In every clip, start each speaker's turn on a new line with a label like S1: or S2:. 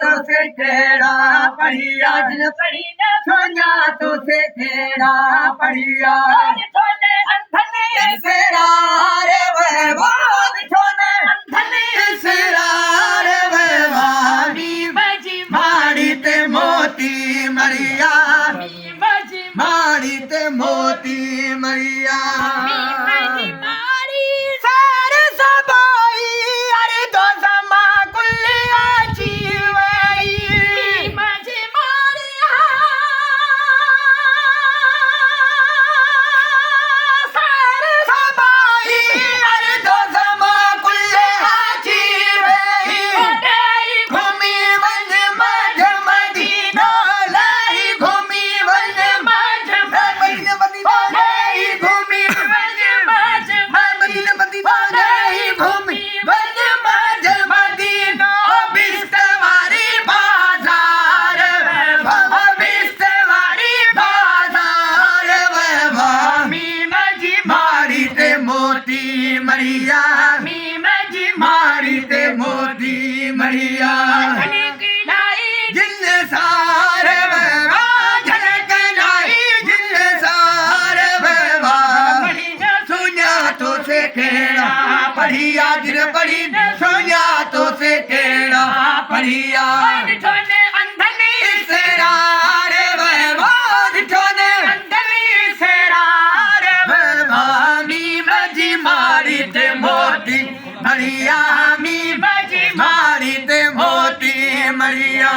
S1: तो से खेड़ा पढ़िया जिन पढ़ी न सोनिया तो से खेड़ा पढ़िया छोने अंधनी सेरा रे वहवाद छोने अंधनी सेरा रे वहवादी बजी मारी ते मोती मरिया बजी मारी ते मोती मरिया बजी मारी सारे सबाई अरे दो समा कुल्लिया जीवाई बजी मारी सारे सबाई अरे दो समा कुल्लिया जीवाई घूमी वंज मज मदीना लाई घूमी वंज मज मदीना मदीना लाई घूमी वंज मज मदीना मदीना लाई घूमी वंज मज मदीना बिस्तवारी बाजार बिस्तवारी बाजार मी मजी मारी ते मोती मरिया मी मजी मारी ते मोती मरिया जिन सारे बहवा झलक लाई जिन सारे बहवा सुनिया तो से खेड़ा पढ़िया जिन पढ़ी सुनिया तो से खेड़ा पढ़िया छोने अंधनी सेरा रे बहवा छोने अंधनी सेरा रे बहवा मी मजी मारी ते मोती मरिया मी मजी मारी ते मोती मरिया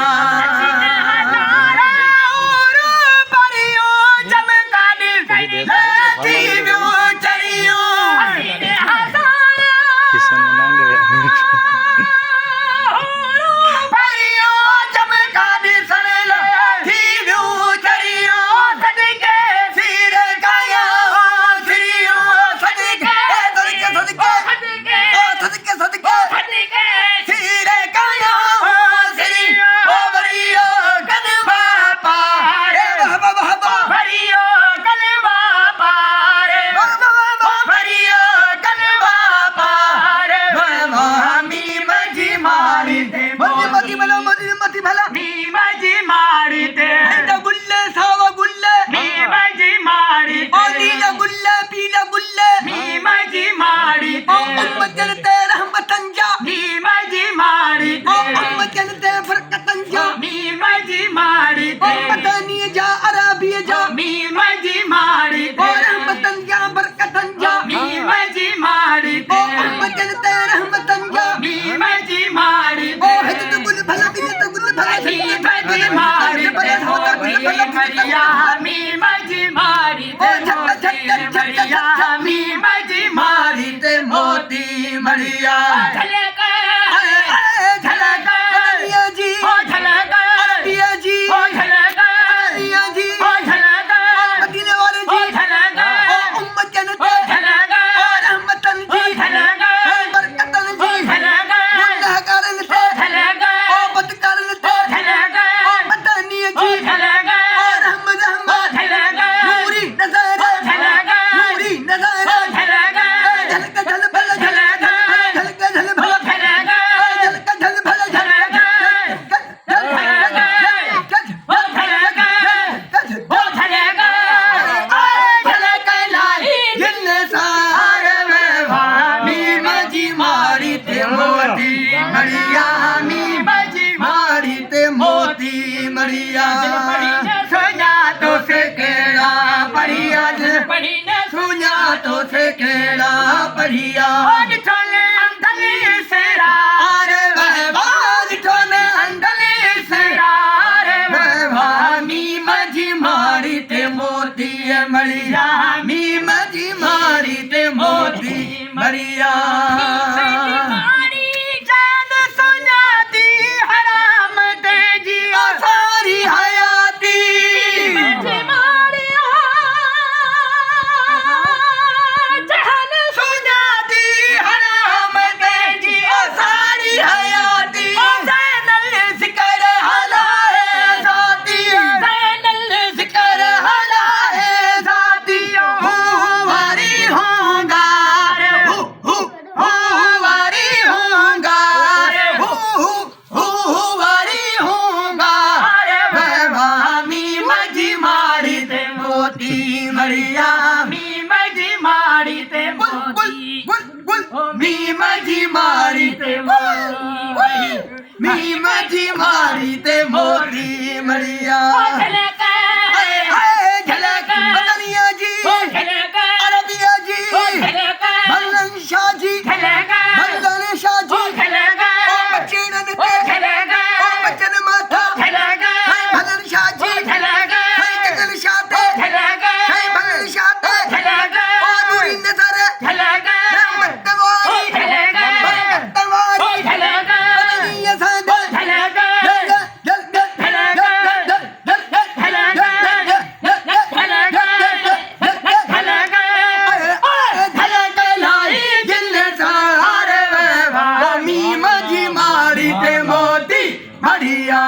S1: मरिया मी मजी मारी मरिया मी मजी मारी ते मोती मरिया झलक झलक जी ओ झलक पिया जी ओ झलक पिया जी ओ झलक मदीने वाले जी झलक उम्मत जन्नत झलक रहमतन जी झलक बरकतन जी झलक गुनाहगारन से झलक ओ बदकारन से झलक ओ मदनी जी झलक मरिया सोनिया तो से खेड़ा पढ़िया सोनिया तो से खेड़ा पढ़िया छोने अंधनी सेरा रे बहवा छोने अंधनी सेरा रे बहवा मी मजी मारी ते मोती मरिया मी मजी मारी ते मोती मरिया मी माझी मारी ते मी माझी मारी ते मोती मरिया झलक बदनिया जी अरबिया जी बल्लन शाह जी बल्लन शाह जी ओ बच्चन ओ बच्चन माथा बल्लन शाह जी बल्लन शाह बल्लन शाह ओ नूरी नजर मोती मरिया